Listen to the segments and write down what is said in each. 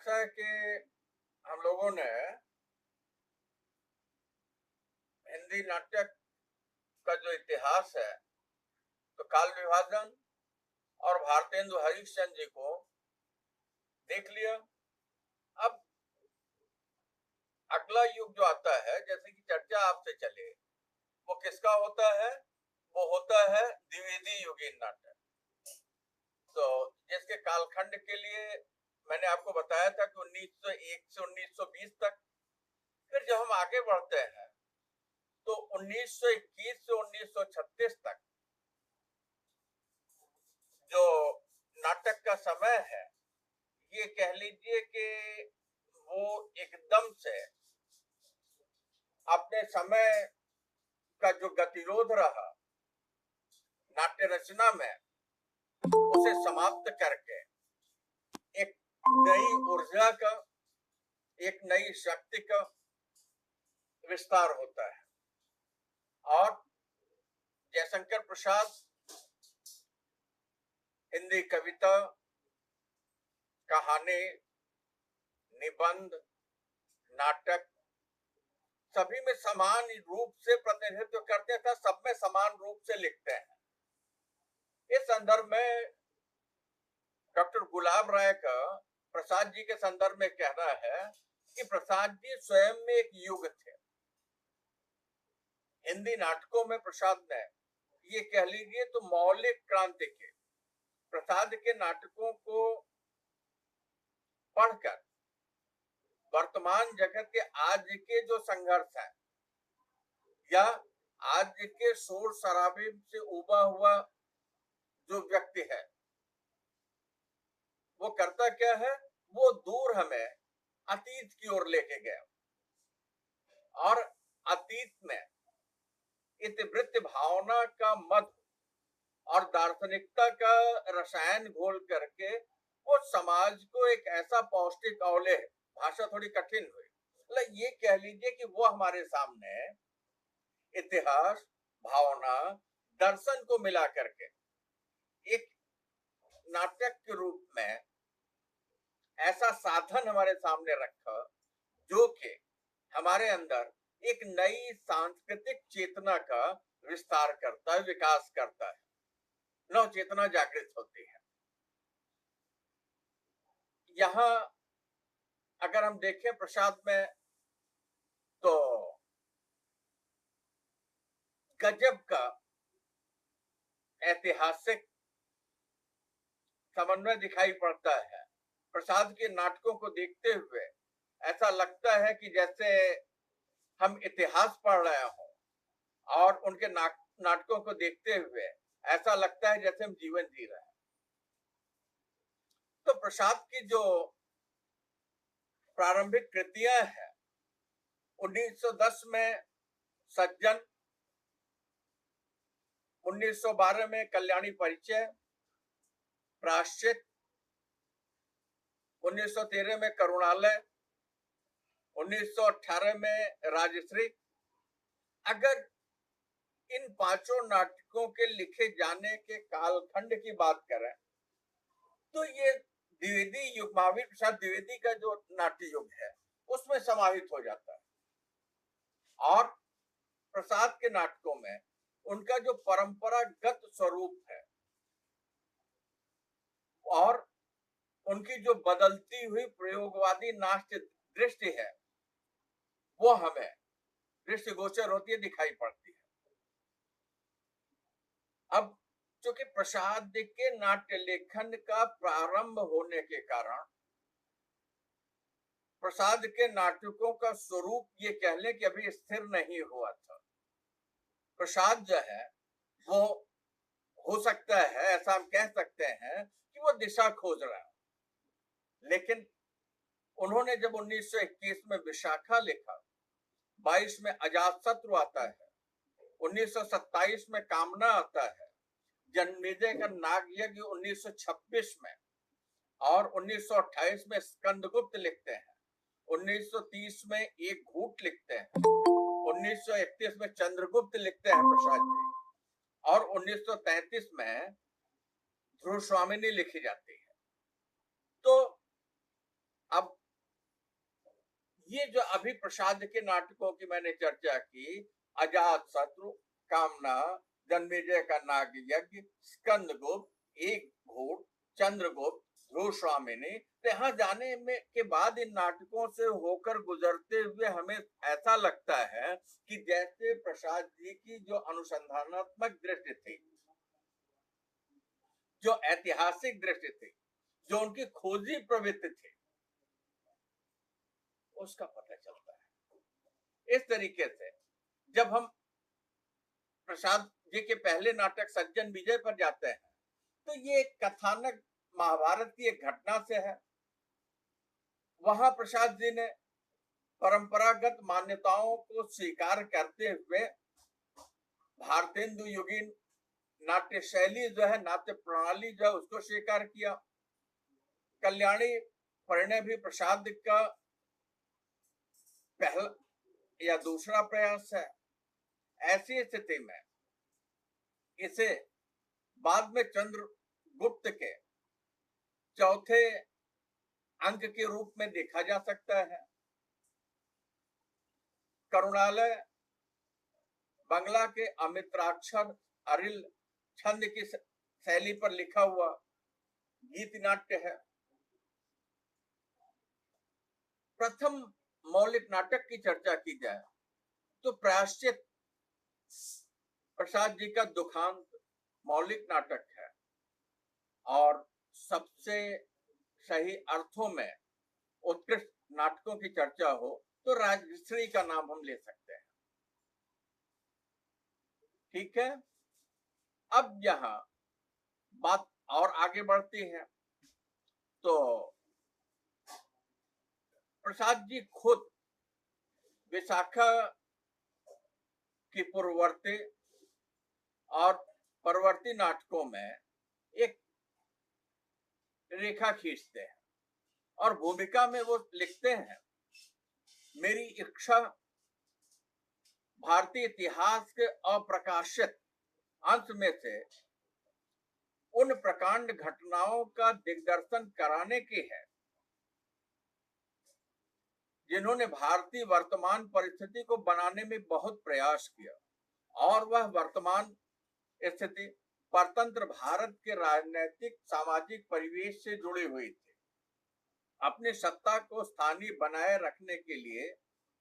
ऐसा है कि हम लोगों ने हिंदी नाटक का जो इतिहास है, तो काल विभाजन और भारतेंदु हरिश्चंद्र जी को देख लिया। अब अगला युग जो आता है, जैसे कि चर्चा आपसे चले, वो किसका होता है? वो होता है द्विवेदी युगीन नाटक। तो जिसके कालखंड के लिए मैंने आपको बताया था कि 1901 से 1920 तक। फिर जब हम आगे बढ़ते हैं तो 1921 से 1936 तक जो नाटक का समय है, ये कह लीजिए कि वो एकदम से अपने समय का जो गतिरोध रहा नाट्य रचना में, उसे समाप्त करके एक नई ऊर्जा का, एक नई शक्ति का विस्तार होता है। और जयशंकर प्रसाद हिंदी कविता, कहानी, निबंध, नाटक सभी में समान रूप से प्रतिनिधित्व करते थे, सब में समान रूप से लिखते हैं। इस संदर्भ में डॉक्टर गुलाब राय का प्रसाद जी के संदर्भ में कहना है कि प्रसाद जी स्वयं में एक युग थे। हिंदी नाटकों में प्रसाद ने, ये कह लीजिए तो मौलिक क्रांति के, प्रसाद के नाटकों को पढ़कर वर्तमान जगत के आज के जो संघर्ष है या आज के शोर शराबे से उबा हुआ जो व्यक्ति है, वो करता क्या है? वो दूर हमें अतीत की ओर लेके गया और अतीत में इतिवृत्त भावना का मद और दार्शनिकता का रसायन घोल करके वो समाज को एक ऐसा पौष्टिक अवले, भाषा थोड़ी कठिन हुई, मतलब ये कह लीजिए कि वो हमारे सामने इतिहास, भावना, दर्शन को मिला करके एक नाटक के रूप में ऐसा साधन हमारे सामने रखा जो कि हमारे अंदर एक नई सांस्कृतिक चेतना का विस्तार करता है, विकास करता है, नव चेतना जागृत होती है। यहां अगर हम देखें प्रसाद में, तो गजब का ऐतिहासिक समन्वय दिखाई पड़ता है। प्रसाद के नाटकों को देखते हुए ऐसा लगता है कि जैसे हम इतिहास पढ़ रहे हों, और उनके नाटकों को देखते हुए ऐसा लगता है जैसे हम जीवन जी रहे हैं। तो प्रसाद की जो प्रारंभिक कृतियां हैं, 1910 में सज्जन, 1912 में कल्याणी परिचय, प्रायश्चित, 1913 में करुणालय, 1918 में राजश्री। अगर इन पांचों नाटकों के लिखे जाने के कालखंड की बात करें तो ये द्विवेदी युग, महावीर प्रसाद द्विवेदी का जो नाट्य युग है उसमें समाहित हो जाता है। और प्रसाद के नाटकों में उनका जो परंपरागत स्वरूप है और उनकी जो बदलती हुई प्रयोगवादी नाट्य दृष्टि है, वो हमें दृष्टिगोचर होती है, दिखाई पड़ती है। अब चूंकि प्रसाद के नाट्य लेखन का प्रारंभ होने के कारण प्रसाद के नाटकों का स्वरूप ये कह लें कि अभी स्थिर नहीं हुआ था। प्रसाद जो है वो, हो सकता है ऐसा हम कह सकते हैं कि वो दिशा खोज रहा है, लेकिन उन्होंने जब 1921 में विशाखा लिखा, 22 में अजातशत्रु आता है, 1927 में कामना आता है, जन्मेजय का नागयज्ञ 1926 में, और 1928 में स्कंदगुप्त लिखते हैं, 1930 में एक घूट लिखते हैं, 1931 में चंद्रगुप्त लिखते हैं प्रसाद जी, और 1933 में ध्रुव स्वामिनी लिखी जाती है। तो अब ये जो अभी प्रसाद के नाटकों की मैंने चर्चा की, अजात शत्रु, कामना, जन्मेजय का नाग यज्ञ, स्कंदगुप्त, एक घोट, चंद्रगुप्त, ध्रुवस्वामिनी, तो यहाँ जाने में के बाद इन नाटकों से होकर गुजरते हुए हमें ऐसा लगता है कि जैसे प्रसाद जी की जो अनुसंधानात्मक दृष्टि थी, जो ऐतिहासिक दृष्टि थी, जो उनकी खोजी प्रवृत्ति थी, उसका पता चलता है। इस तरीके से जब हम प्रसाद जी के पहले नाटक सज्जन विजय पर जाते हैं, तो ये एक कथानक महाभारत की एक घटना से है। वहां प्रसाद जी ने परंपरागत मान्यताओं को स्वीकार करते हुए भारतेंदु युगीन नाट्य शैली जो है, नाट्य प्रणाली जो है, उसको स्वीकार किया। कल्याणी परिणय भी प्रसाद का पहला या दूसरा प्रयास है। ऐसी स्थिति में इसे बाद में चंद्रगुप्त के चौथे अंक के रूप में देखा जा सकता है। करुणालय बंगला के अमित्राक्षर अरिल छंद की शैली पर लिखा हुआ गीत नाट्य है। प्रथम मौलिक नाटक की चर्चा की जाए तो प्रायश्चित प्रसाद जी का दुखांत मौलिक नाटक है, और सबसे सही अर्थों में उत्कृष्ट नाटकों की चर्चा हो तो राजश्री का नाम हम ले सकते हैं। ठीक है, अब यहां बात और आगे बढ़ती है तो प्रसाद जी खुद विशाखा की पूर्ववर्ती और परवर्ती नाटकों में एक रेखा खींचते हैं और भूमिका में वो लिखते हैं, मेरी इच्छा भारतीय इतिहास के अप्रकाशित अंश में से उन प्रकांड घटनाओं का दिग्दर्शन कराने की है जिन्होंने भारतीय वर्तमान परिस्थिति को बनाने में बहुत प्रयास किया, और वह वर्तमान स्थिति परतंत्र भारत के राजनीतिक सामाजिक परिवेश से जुड़ी हुई थी। अपनी सत्ता को स्थानीय बनाए रखने के लिए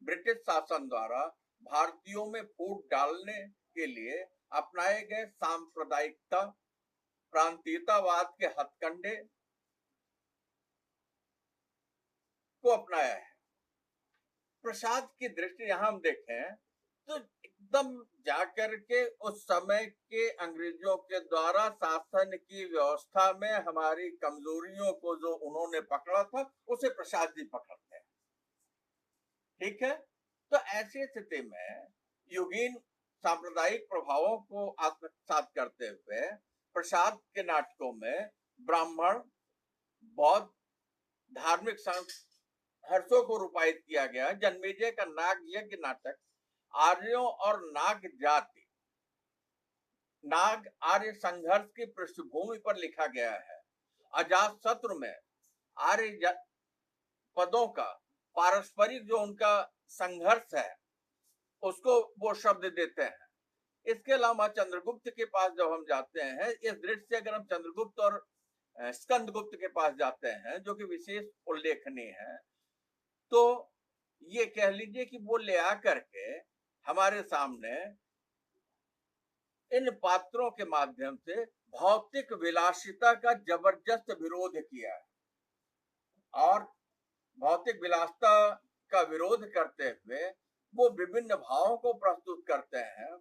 ब्रिटिश शासन द्वारा भारतीयों में फूट डालने के लिए अपनाए गए सांप्रदायिकता, प्रांतीयतावाद के हथकंडे को अपनाया है। प्रसाद की दृष्टि यहां हम देखें तो एकदम जाकर के उस समय के अंग्रेजों के द्वारा शासन की व्यवस्था में हमारी कमजोरियों को जो उन्होंने पकड़ा था, उसे प्रसाद जी पकड़ते हैं। ठीक है, तो ऐसी स्थिति में युगीन सांप्रदायिक प्रभावों को आत्मसात करते हुए प्रसाद के नाटकों में ब्राह्मण, बौद्ध, धार्मिक संघर्षों को रूपायित किया गया। जन्मेजय का नाग यज्ञ नाटक आर्यों और नाग जाति, नाग आर्य संघर्ष की पृष्ठभूमि पर लिखा गया है। अजात शत्रु में आर्य पदों का पारस्परिक जो उनका संघर्ष है उसको वो शब्द देते हैं। इसके अलावा चंद्रगुप्त के पास जब हम जाते हैं, इस दृष्टि से अगर हम चंद्रगुप्त और स्कंदगुप्त के पास जाते हैं जो कि विशेष उल्लेखनीय है, तो ये कह लीजिए कि वो ले आकर के हमारे सामने इन पात्रों के माध्यम से भौतिक विलासिता का जबरदस्त विरोध किया है, और भौतिक विलासिता का विरोध करते हुए वो विभिन्न भावों को प्रस्तुत करते हैं।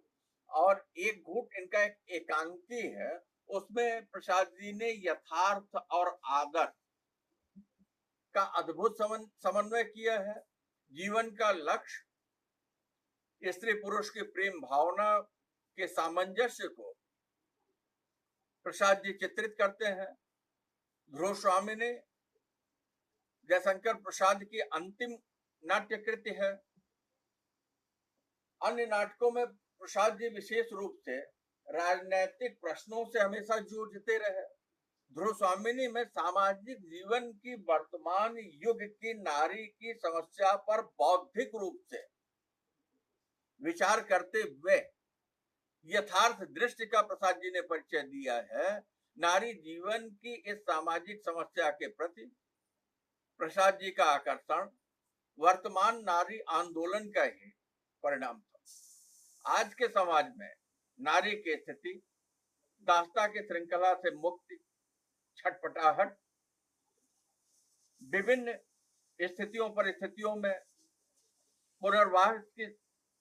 और एक घूट इनका एक एकांकी है, उसमें प्रसाद जी ने यथार्थ और आदर का अद्भुत समन्वय किया है। जीवन का लक्ष्य, स्त्री पुरुष की प्रेम भावना के सामंजस्य को प्रसाद जी चित्रित करते हैं। ध्रुवस्वामिनी जयशंकर प्रसाद की अंतिम नाट्य कृति है। अन्य नाटकों में प्रसाद जी विशेष रूप से राजनैतिक प्रश्नों से हमेशा जूझते रहे। ध्रुवस्वामिनी में सामाजिक जीवन की वर्तमान युग की नारी की समस्या पर बौद्धिक रूप से विचार करते हुए यथार्थ दृष्टि का प्रसाद जी ने परिचय दिया है। नारी जीवन की इस सामाजिक समस्या के प्रति प्रसाद जी का आकर्षण वर्तमान नारी आंदोलन का ही परिणाम था। आज के समाज में नारी की स्थिति दास्ता की श्रृंखला से मुक्ति, छटपटाहट, विभिन्न परिस्थितियों में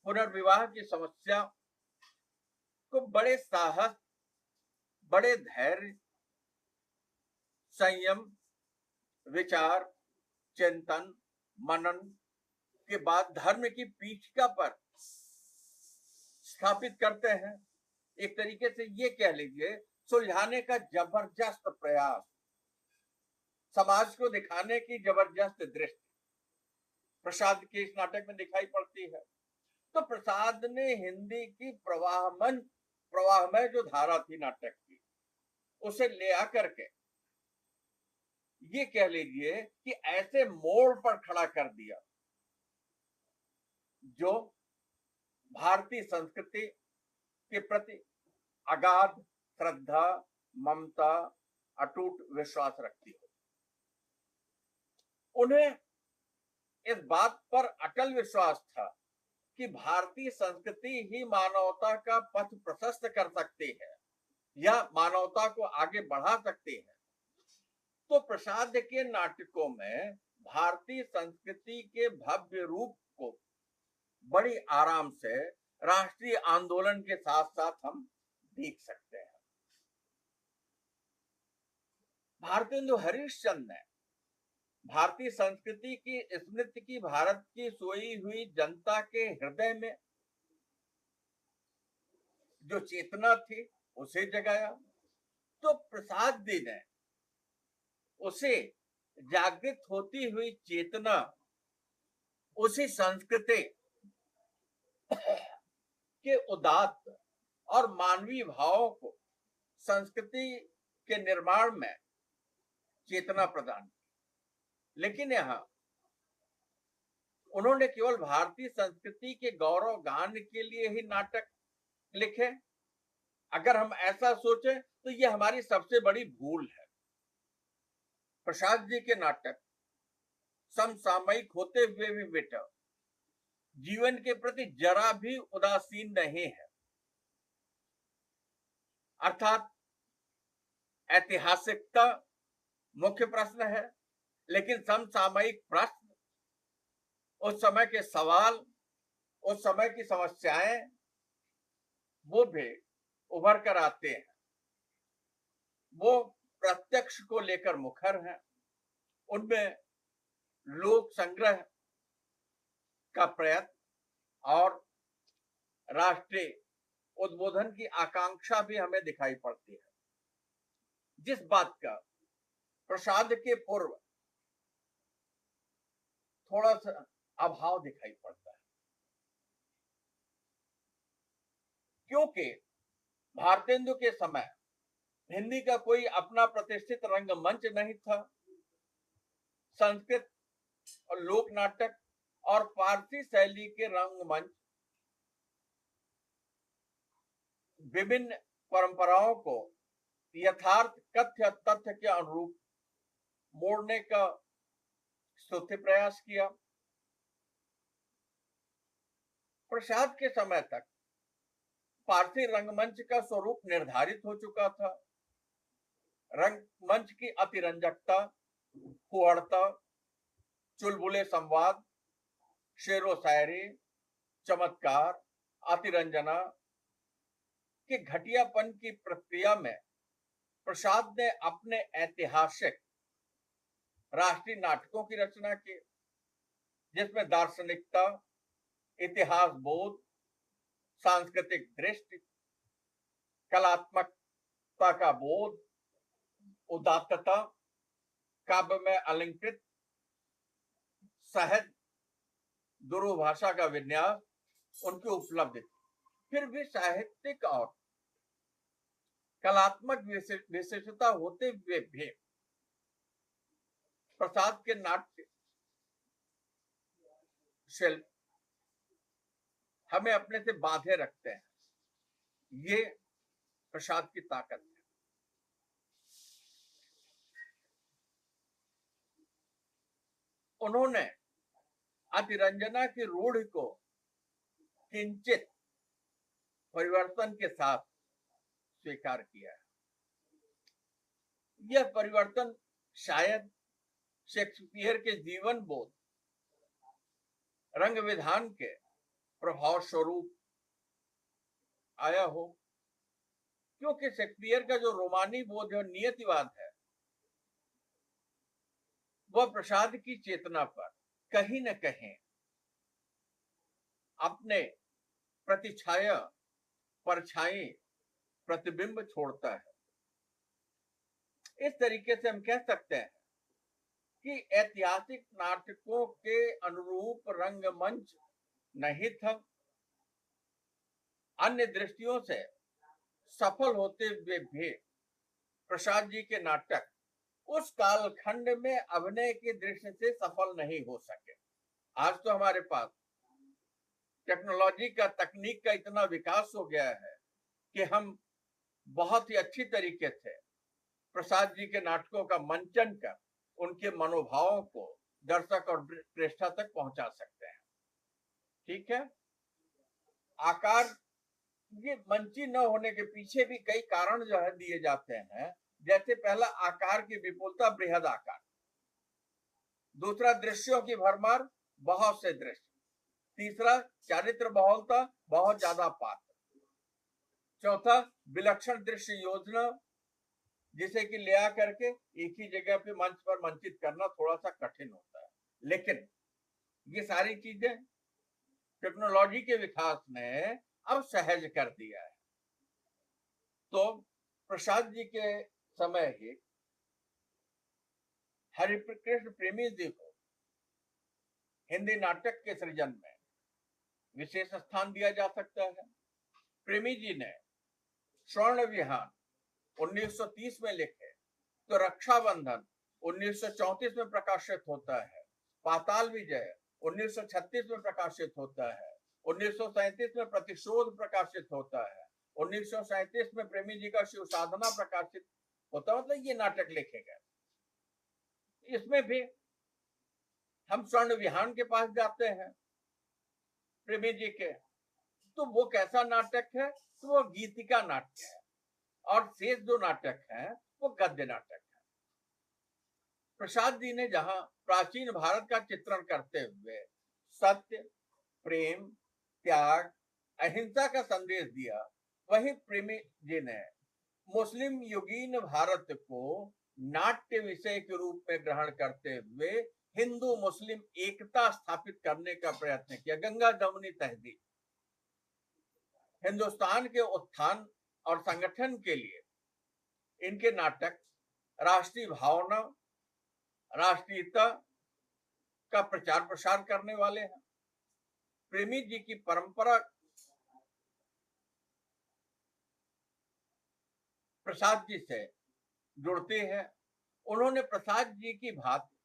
पुनर्विवाह की समस्या को बड़े साहस, बड़े धैर्य, संयम, विचार, चिंतन, मनन के बाद धर्म की पीठिका पर स्थापित करते हैं। एक तरीके से ये कह लीजिए सुलझाने का जबरदस्त प्रयास, समाज को दिखाने की जबरदस्त दृष्टि प्रसाद के इस नाटक में दिखाई पड़ती है। तो प्रसाद ने हिंदी की प्रवाहमय जो धारा थी नाटक की, उसे ले आकर के ये कह लीजिए कि ऐसे मोड़ पर खड़ा कर दिया जो भारतीय संस्कृति के प्रति अगाध श्रद्धा, ममता, अटूट विश्वास रखती हो। उन्हें इस बात पर अटल विश्वास था कि भारतीय संस्कृति ही मानवता का पथ प्रशस्त कर सकती है या मानवता को आगे बढ़ा सकती है। तो प्रसाद के नाटकों में भारतीय संस्कृति के भव्य रूप को बड़ी आराम से राष्ट्रीय आंदोलन के साथ साथ हम देख सकते हैं। भारतेंदु हरिश्चंद्र ने भारतीय संस्कृति की स्मृति की भारत की सोई हुई जनता के हृदय में जो चेतना थी उसे जगाया। तो प्रसाद जी ने उसे जागृत होती हुई चेतना, उसी संस्कृति के उदात्त और मानवीय भावों को संस्कृति के निर्माण में चेतना प्रदान की। लेकिन यहां उन्होंने केवल भारतीय संस्कृति के गौरव गान के लिए ही नाटक लिखे। अगर हम ऐसा सोचें तो यह हमारी सबसे बड़ी भूल है। प्रसाद जी के नाटक समसामयिक होते हुए भी बेटा जीवन के प्रति जरा भी उदासीन नहीं है। अर्थात ऐतिहासिकता मुख्य प्रश्न है, लेकिन समसामयिक प्रश्न, उस समय के सवाल, उस समय की समस्याएं, वो भी उभर कर आते हैं। वो प्रत्यक्ष को लेकर मुखर हैं। उनमें लोक संग्रह का प्रयत्न और राष्ट्रीय उद्बोधन की आकांक्षा भी हमें दिखाई पड़ती है, जिस बात का प्रसाद के पूर्व थोड़ा सा अभाव दिखाई पड़ता है, क्योंकि भारतेंदु के समय हिंदी का कोई अपना प्रतिष्ठित रंगमंच नहीं था। संस्कृत और लोक नाटक और पारसी शैली के रंगमंच विभिन्न परंपराओं को यथार्थ कथ्य तथ्य के अनुरूप मोड़ने का स्तुति प्रयास किया। प्रसाद के समय तक पारसी रंगमंच का स्वरूप निर्धारित हो चुका था। रंगमंच की अतिरंजकता, कुहड़ता, चुलबुले संवाद, शेरो शायरी, चमत्कार, अतिरंजना के घटियापन की प्रक्रिया में प्रसाद ने अपने ऐतिहासिक राष्ट्रीय नाटकों की रचना की, जिसमें दार्शनिकता, इतिहास बोध, सांस्कृतिक दृष्टि, कलात्मकता का बोध, उदात्तता, काव्य में अलंकृत सहज दुरूह भाषा का विन्यास उनकी उपलब्धि थी। फिर भी साहित्यिक और कलात्मक विशेषता होते हुए भी प्रसाद के नाट्य शिल्प हमें अपने से बांधे रखते हैं। ये प्रसाद की ताकत है। उन्होंने अतिरंजना की रूढ़ को किंचित परिवर्तन के साथ स्वीकार किया है। यह परिवर्तन शायद शेक्सपियर के जीवन बोध, रंग विधान के प्रभाव स्वरूप आया हो, क्योंकि शेक्सपियर का जो रोमानी बोध और नियतिवाद है वह प्रसाद की चेतना पर कहीं न कहीं अपने प्रतिछाया, परछाई, प्रतिबिंब छोड़ता है। इस तरीके से हम कह सकते हैं कि ऐतिहासिक नाटकों के अनुरूप रंगमंच नहीं था। अन्य दृष्टियों से सफल होते हुए भी प्रसाद जी के नाटक उस कालखंड में अभिनय की दृष्टि से सफल नहीं हो सके। आज तो हमारे पास टेक्नोलॉजी का, तकनीक का इतना विकास हो गया है कि हम बहुत ही अच्छी तरीके से प्रसाद जी के नाटकों का मंचन कर उनके मनोभावों को दर्शक और प्रेक्षक तक पहुंचा सकते हैं। ठीक है। आकार, ये मंची न होने के पीछे भी कई कारण जो है दिए जाते हैं। जैसे पहला, आकार की विपुलता, बृहद आकार। दूसरा, दृश्यों की भरमार, बहुत से दृश्य। तीसरा, चारित्र बहुलता, बहुत ज्यादा पात्र। चौथा, विलक्षण दृश्य योजना, जिसे कि ले आकर के एक ही जगह पे मंच पर मंचित करना थोड़ा सा कठिन होता है। लेकिन ये सारी चीजें टेक्नोलॉजी के विकास ने अब सहज कर दिया है। तो प्रसाद जी के समय ही हरिकृष्ण प्रेमी जी को हिंदी नाटक के सृजन में विशेष स्थान दिया जा सकता है। प्रेमी जी ने स्वर्ण विहार 1930 में लिखे, तो रक्षाबंधन 1934 में प्रकाशित होता है। पाताल विजय 1936 में प्रकाशित होता है। 1937 में प्रतिशोध प्रकाशित होता है। 1937 में प्रेमी जी का शिव साधना प्रकाशित होता है। मतलब ये नाटक लिखे गए। इसमें भी हम स्वर्ण विहान के पास जाते हैं प्रेमी जी के, तो वो कैसा नाटक है? तो वो गीतिका नाट्य है, और शेष जो नाटक है वो गद्य नाटक है। प्रसाद जी ने जहां प्राचीन भारत का चित्रण करते हुए सत्य, प्रेम, त्याग, अहिंसा का संदेश दिया, वहीं प्रेमी जी ने मुस्लिम युगीन भारत को नाट्य विषय के रूप में ग्रहण करते हुए हिंदू मुस्लिम एकता स्थापित करने का प्रयत्न किया। गंगा जमुनी तहजीब, हिंदुस्तान के उत्थान और संगठन के लिए इनके नाटक राष्ट्रीय भावना, राष्ट्रीयता का प्रचार प्रसार करने वाले हैं। प्रेमी जी की परंपरा प्रसाद जी से जुड़ते हैं। उन्होंने प्रसाद जी की भांति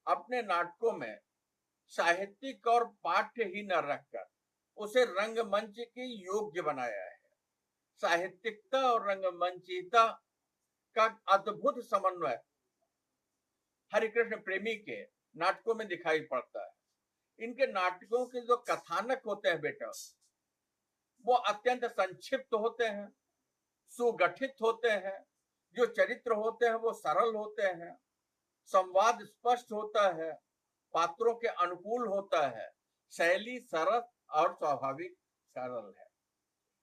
अपने नाटकों में साहित्यिक और पाठ्य ही न रखकर उसे रंगमंच के योग्य बनाया है। साहित्यिकता और रंगमंचिता का अद्भुत समन्वय हरिकृष्ण प्रेमी के नाटकों में दिखाई पड़ता है। इनके नाटकों के जो कथानक होते हैं बेटा, वो अत्यंत संक्षिप्त होते हैं, सुगठित होते हैं। जो चरित्र होते हैं वो सरल होते हैं, संवाद स्पष्ट होता है, पात्रों के अनुकूल होता है, शैली सरल और स्वाभाविक सरल है।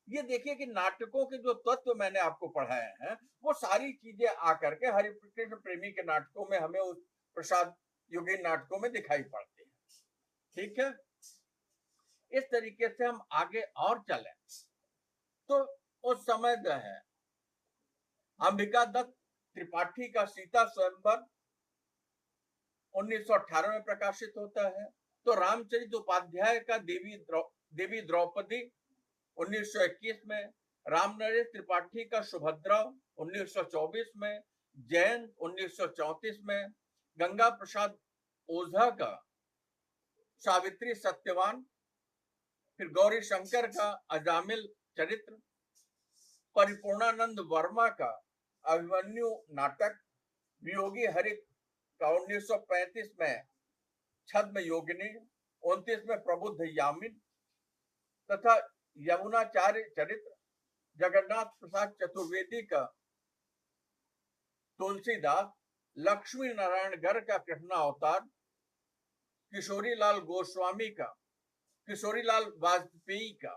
ये देखिए कि नाटकों के जो तत्व मैंने आपको पढ़ाए हैं वो सारी चीजें आकर के हरिकृष्ण प्रेमी के नाटकों में हमें उस प्रसाद युगीन नाटकों में दिखाई पड़ती है। ठीक है। इस तरीके से हम आगे और चलें तो उस समय जो है अंबिका दत्त त्रिपाठी का सीता स्वयंवर 1918 में प्रकाशित होता है। तो रामचरित उपाध्याय का देवी द्रौपदी 1921 में, रामनरेश त्रिपाठी का सुभद्रा 1924 में, जैन 1934 में, गंगा प्रसाद ओझा का सावित्री सत्यवान, फिर गौरी शंकर का अजामिल चरित्र, परिपूर्णानंद वर्मा का अभिमन्यु नाटक, वियोगी हरि का 1935 में छद्म योगिनी, 29 में प्रबुद्ध यामिन तथा यमुनाचार्य चरित्र, जगन्नाथ प्रसाद चतुर्वेदी का तुलसीदास, लक्ष्मी नारायण गर्ग का कृष्णा अवतार, किशोरीलाल गोस्वामी का, किशोरीलाल वाजपेयी का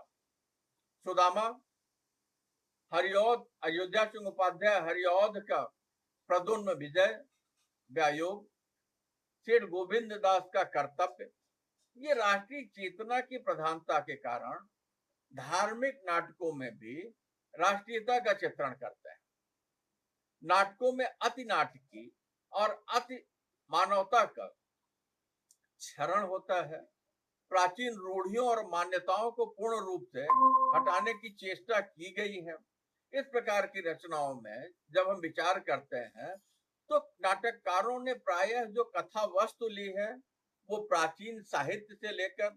सुदामा, हरिऔध अयोध्या सिंह उपाध्याय हरिऔध का प्रद्युम्न विजय व्यायोग, सेठ गोविंद दास का कर्तव्य। ये राष्ट्रीय चेतना की प्रधानता के कारण धार्मिक नाटकों में भी राष्ट्रीयता का चित्रण करते हैं। नाटकों में अति नाटकी और अति मानवता का क्षरण होता है। प्राचीन रूढ़ियों और मान्यताओं को पूर्ण रूप से हटाने की चेष्टा की गई है। इस प्रकार की रचनाओं में जब हम विचार करते हैं तो नाटककारों ने प्रायः जो कथा वस्तु ली है वो प्राचीन साहित्य से लेकर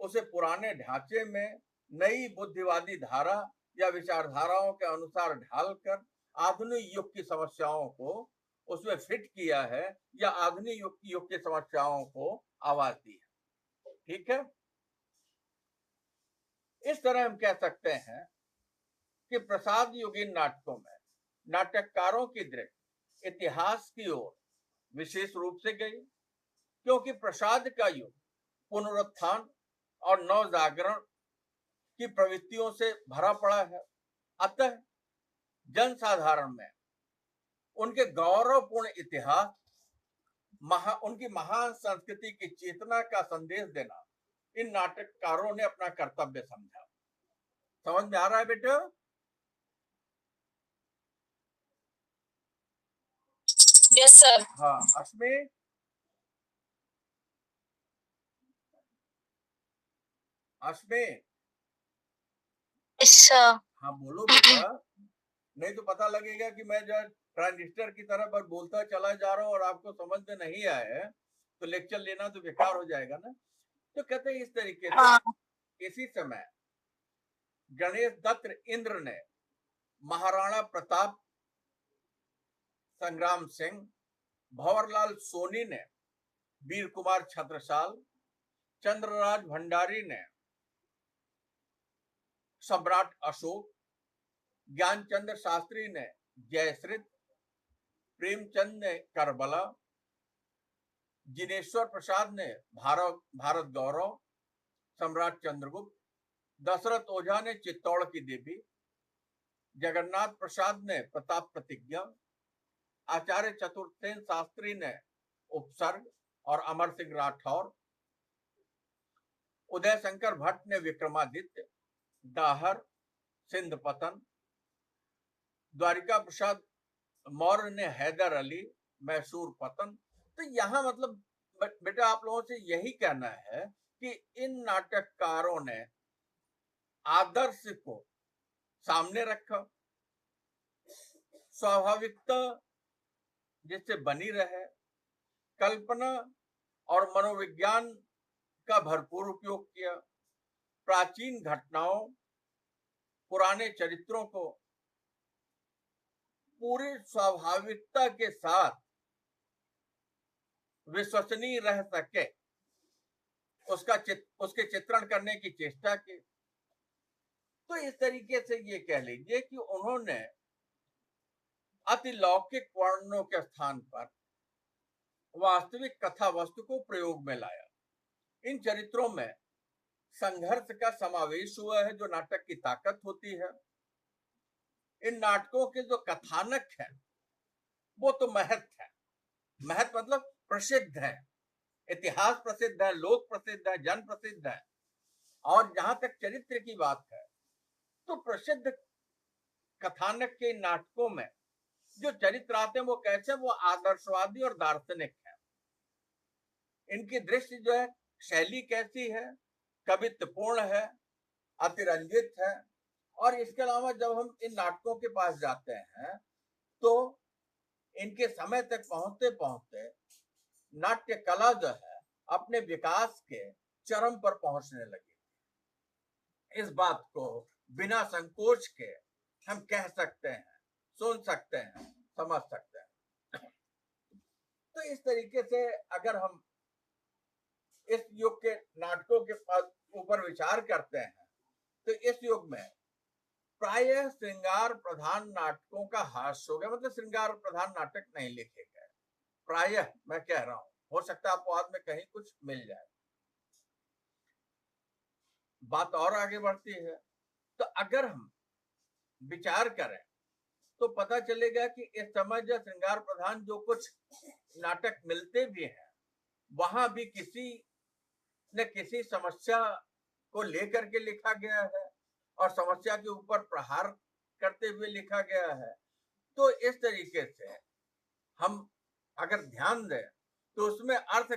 उसे पुराने ढांचे में नई बुद्धिवादी धारा या विचारधाराओं के अनुसार ढालकर आधुनिक युग की समस्याओं को उसमें फिट किया है या आधुनिक युग की समस्याओं को आवाज दी है। ठीक है, इस तरह हम कह सकते हैं कि प्रसाद युगीन नाटकों में नाटककारों की दृष्टि इतिहास की ओर विशेष रूप से गई, क्योंकि प्रसाद का युग पुनरुत्थान और नवजागरण की प्रवृत्तियों से भरा पड़ा है। अतः जनसाधारण में उनके गौरवपूर्ण इतिहास, उनकी महान संस्कृति की चेतना का संदेश देना इन नाटककारों ने अपना कर्तव्य समझा। समझ में आ रहा है बेटा? Yes sir. हाँ अश्मी, अश्मी अच्छा, हाँ बोलो बेटा, नहीं तो पता लगेगा कि मैं जो ट्रांजिस्टर की तरह पर बोलता चला जा रहा हूँ और आपको समझ में नहीं आया है तो लेक्चर लेना तो बेकार हो जाएगा ना। तो कहते हैं इस तरीके से हाँ, इसी समय गणेश दत्त इंद्र ने महाराणा प्रताप, संग्राम सिंह, भंवरलाल सोनी ने वीर कुमार छत्रसाल, चंद्रराज भंडारी ने सम्राट अशोक, ज्ञानचंद्र शास्त्री ने जयश्रीत, प्रेमचंद ने करबला, जिनेश्वर प्रसाद ने भारत गौरव, सम्राट चंद्रगुप्त, दशरथ ओझा ने चित्तौड़ की देवी, जगन्नाथ प्रसाद ने प्रताप प्रतिज्ञा, आचार्य चतुर्सेन शास्त्री ने उपसर्ग और अमर सिंह राठौर, उदय शंकर भट्ट ने विक्रमादित्य, दाहर, सिंध पतन, द्वारिका प्रसाद मौर्य ने हैदर अली, मैसूर पतन। तो यहाँ मतलब बेटा आप लोगों से यही कहना है कि इन नाटककारों ने आदर्श को सामने रखा, स्वाभाविकता जिससे बनी रहे, कल्पना और मनोविज्ञान का भरपूर उपयोग किया, प्राचीन घटनाओं, पुराने चरित्रों को पूरी स्वाभाविकता के साथ विश्वसनीय रह सके उसके चित्रण करने की चेष्टा की। तो इस तरीके से ये कह लीजिए कि उन्होंने अतिलौकिक वर्णनों के स्थान पर वास्तविक कथा वस्तु को प्रयोग में लाया। इन चरित्रों में संघर्ष का समावेश हुआ है जो नाटक की ताकत होती है। इन नाटकों के जो कथानक है वो तो महत है, महत मतलब प्रसिद्ध है, इतिहास प्रसिद्ध है, लोक प्रसिद्ध है, जन प्रसिद्ध है। और जहां तक चरित्र की बात है तो प्रसिद्ध कथानक के नाटकों में जो चरित्र आते हैं वो कैसे, वो आदर्शवादी और दार्शनिक है। इनकी दृष्टि जो है, शैली कैसी है, कवित्वपूर्ण है, अतिरंजित है, और इसके अलावा जब हम इन नाटकों के पास जाते हैं तो इनके समय तक पहुंचते पहुंचते नाट्य कला जो है अपने विकास के चरम पर पहुंचने लगी। इस बात को बिना संकोच के हम कह सकते हैं, सुन सकते हैं, समझ सकते हैं। तो इस तरीके से अगर हम इस युग के नाटकों के ऊपर विचार करते हैं तो इस युग में प्रायः श्रृंगार प्रधान नाटकों का ह्रास हो गया, मतलब श्रृंगार प्रधान नाटक नहीं लिखे गए। प्रायः मैं कह रहा हूं, हो सकता है अपवाद में कहीं कुछ मिल जाए। बात और आगे बढ़ती है तो अगर हम विचार करें तो पता चलेगा कि इस समय जो श्रृंगार प्रधान जो कुछ नाटक मिलते भी हैं वहां भी किसी न किसी समस्या को लेकर के लिखा गया है और समस्या के ऊपर प्रहार करते हुए लिखा गया है। तो इस तरीके से हम अगर ध्यान दें तो उसमें अर्थ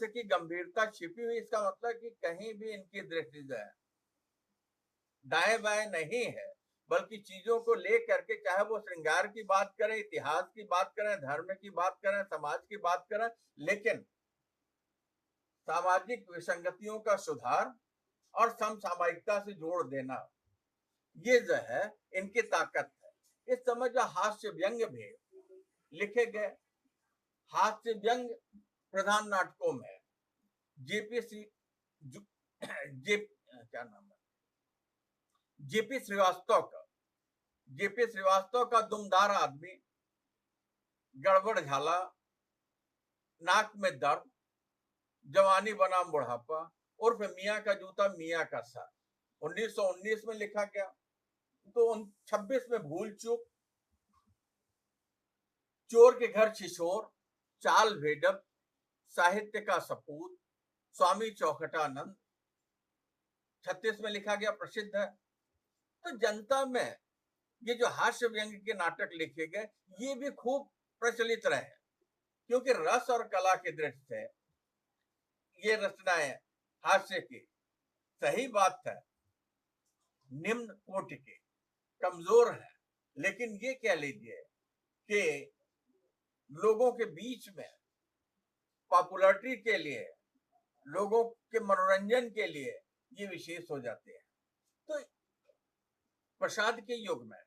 की गंभीरता छिपी हुई। इसका मतलब कि कहीं भी इनकी दृष्टि जो है दाएं बाएं नहीं है, बल्कि चीजों को लेकर के, चाहे वो श्रृंगार की बात करें, इतिहास की बात करें, धर्म की बात करें, समाज की बात करें, लेकिन सामाजिक विसंगतियों का सुधार और समसामयिकता से जोड़ देना, ये जो है इनकी ताकत है। इस समय जो हास्य व्यंग भी लिखे गए, हास्य व्यंग प्रधान नाटकों में जेपी श्रीवास्तव का दुमदार आदमी, गड़बड़ झाला, नाक में दर्द, जवानी बनाम बुढ़ापा, उर्फ मियाँ का जूता मियाँ का सर, 1919 में लिखा गया। तो 26 में भूल चूक, चोर के घर छिछोर, चाल भेड़ब, साहित्य का सपूत, स्वामी चौखटानंद 36 में लिखा गया, प्रसिद्ध है। तो जनता में ये जो हास्य व्यंग के नाटक लिखे गए ये भी खूब प्रचलित रहे, क्योंकि रस और कला की दृष्टि से ये रचनाएं हास्य की, सही बात है, निम्न कोटि की, कमजोर है, लेकिन ये कह लीजिए कि लोगों के बीच में पॉपुलैरिटी के लिए, लोगों के मनोरंजन के लिए ये विशेष हो जाते हैं। तो प्रसाद के युग में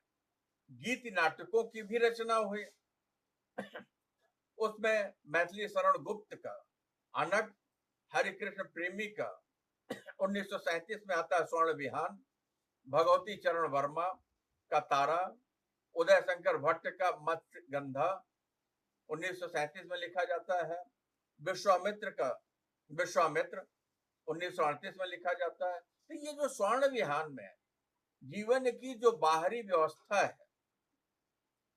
गीत नाटकों की भी रचना हुई। उसमें मैथिली शरण गुप्त का अनग, हरिकृष्ण प्रेमी का 1937 में आता है स्वर्ण विहान, भगवती चरण वर्मा का तारा, उदय शंकर भट्ट का मत्स्य गंधा 1937 में लिखा जाता है, विश्वामित्र 1938 में लिखा जाता है। तो ये जो स्वर्ण विहान में जीवन की जो बाहरी व्यवस्था है,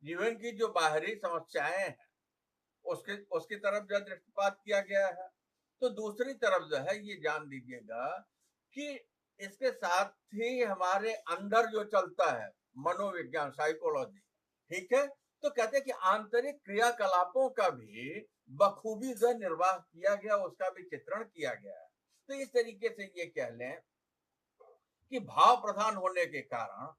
जीवन की जो बाहरी समस्याएं हैं, उसकी तरफ जो दृष्टिपात किया गया है, तो दूसरी तरफ जो है ये जान लीजिएगा कि इसके साथ ही हमारे अंदर जो चलता है मनोविज्ञान, साइकोलॉजी, ठीक है, तो कहते हैं कि आंतरिक क्रियाकलापों का भी बखूबी जो निर्वाह किया गया, उसका भी चित्रण किया गया है। तो इस तरीके से ये कह लें कि भाव प्रधान होने के कारण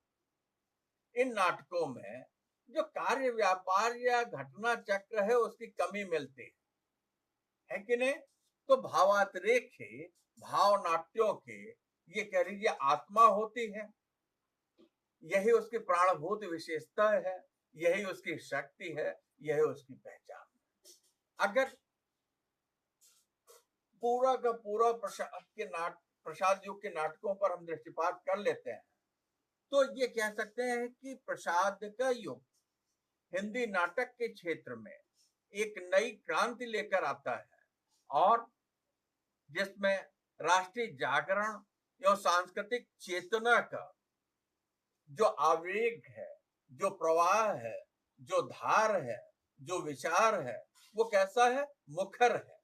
इन नाटकों में जो कार्य व्यापार या घटना चक्र है उसकी कमी मिलती है कि नहीं। तो भावातिरेक भाव नाट्यों की ये कह लीजिए आत्मा होती है, यही उसकी प्राणभूत विशेषता है, यही उसकी शक्ति है, यही उसकी पहचान है। अगर पूरा का पूरा प्रसाद युग के नाटकों पर हम दृष्टिपात कर लेते हैं तो ये कह सकते हैं कि प्रसाद का युग हिंदी नाटक के क्षेत्र में एक नई क्रांति लेकर आता है और जिसमें राष्ट्रीय जागरण एवं सांस्कृतिक चेतना का जो आवेग है, जो प्रवाह है, जो धार है, जो विचार है, वो कैसा है, मुखर है,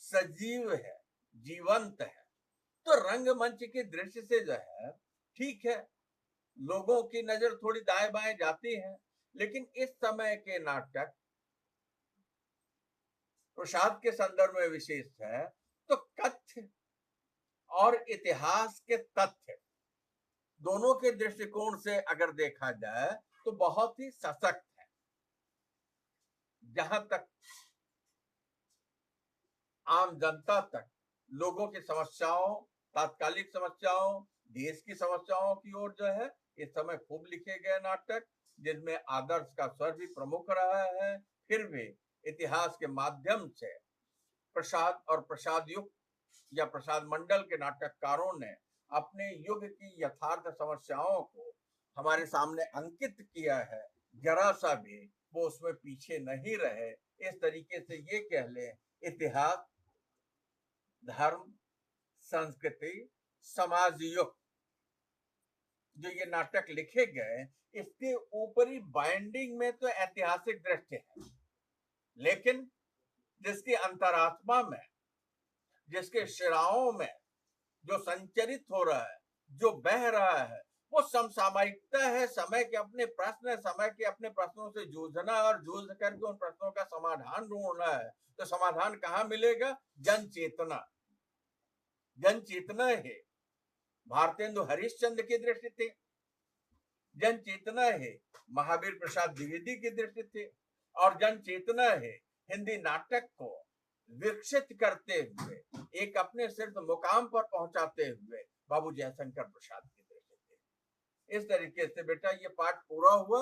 सजीव है, जीवंत है। तो रंगमंच की दृष्टि से जो है ठीक है, लोगों की नजर थोड़ी दाएं बाएं जाती है, लेकिन इस समय के नाटक प्रसाद के संदर्भ में विशेष है। तो कथ्य और इतिहास के तथ्य दोनों के दृष्टिकोण से अगर देखा जाए तो बहुत ही सशक्त है। जहां तक आम जनता तक लोगों की समस्याओं, तात्कालिक समस्याओं, देश की समस्याओं की ओर जो है इस समय खूब लिखे गए नाटक, जिनमें आदर्श का स्वर भी प्रमुख रहा है, फिर भी इतिहास के माध्यम से प्रसाद और प्रसाद युग या प्रसाद मंडल के नाटककारों ने अपने युग की यथार्थ समस्याओं को हमारे सामने अंकित किया है। जरा सा भी वो उसमें पीछे नहीं रहे। इस तरीके से ये कह लें, इतिहास, धर्म, संस्कृति, समाज युग जो ये नाटक लिखे गए, इसके ऊपरी बाइंडिंग में तो ऐतिहासिक दृष्टि है, लेकिन जिसकी अंतरात्मा में, जिसके शिराओं में जो संचरित हो रहा है, जो बह रहा है, वो समसामयिकता है। समय के अपने प्रश्न है, समय के अपने प्रश्नों से जूझना और जूझ करके उन प्रश्नों का समाधान ढूंढना है। तो समाधान कहाँ मिलेगा? जन चेतना। जन चेतना है भारतेंदु हरिश्चंद्र की दृष्टि थी, जन चेतना है महावीर प्रसाद द्विवेदी की दृष्टि थी, और जन चेतना है हिंदी नाटक को विकसित करते हुए एक अपने सिर्फ मुकाम पर पहुंचाते हुए बाबू जयशंकर प्रसाद की दृष्टि थी। इस तरीके से बेटा ये पाठ पूरा हुआ